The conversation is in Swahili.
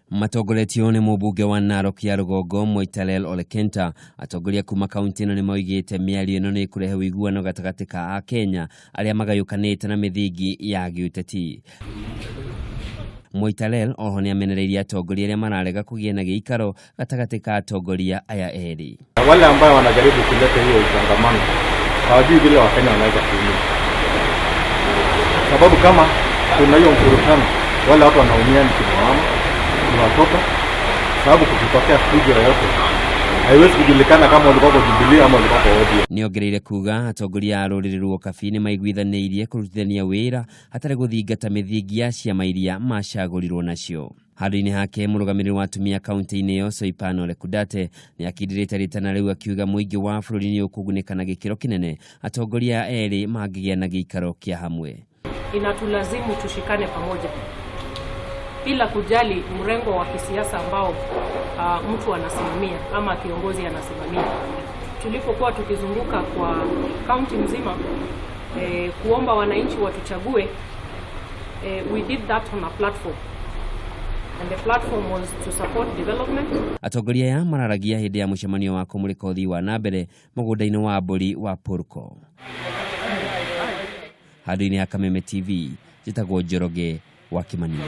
Matongoretio nĩ mũmbunge wa Narok ya rũgongo Raila Odinga, atongoria kuuma kaunti ĩno nĩmoigĩte miario ĩno nĩ kũrehe ũiguano gatagati ka Akenya arĩa magayũkanĩte na mĩthingi ya giuteti. Raila oho nĩamenereirie atongoria arĩa mararega kũgĩa na gĩikaro gatagati ka atongoria aya erĩ. Wale ambao wanajaribu kuleta hiyo utangamano hawajui vile Wakenya wanaweza kuumia. Sababu kama kuna hiyo mfurutano, wale watu wanaumia ni kina mama, ni watoto, sababu kukitokea fujo yoyote haiwezi kujulikana kama walikuwa kwa Jubilee ama walikuwa kwa ODM. Nĩongereire kuuga atongoria a rũrĩrĩ rwa ukabi nĩmaiguithanĩirie kũrutithania wĩra hatarĩ gũthingata mĩthingi ya ciama iria macagũrirwo nacio. Handũ-inĩ hake mũrũgamĩrĩri wa atumia kaunti-inĩ ĩyo Kudate nĩakindirĩte rĩtana rĩu akiuga mũingĩ wa bũrũri nĩ ũkũgunĩka na gĩkĩro kĩnene atongoria erĩ mangĩgĩa na gĩikaro kĩa hamwe. Inatulazimu tushikane pamoja bila kujali mrengo wa kisiasa ambao mtu anasimamia ama kiongozi anasimamia. Tulipokuwa tukizunguka kwa kaunti mzima kuomba wananchi watuchague, we did that on a platform. And the platform was to support development. Atongoria ya mararagia hĩndĩ ya mũcemanio wa kũmũrĩka ũthii wa nambere mũgũnda-inĩ wa mbũri wa Purko. Handũ-inĩ ya Kameme TV, njĩtagwo Njoroge wa Kimanio.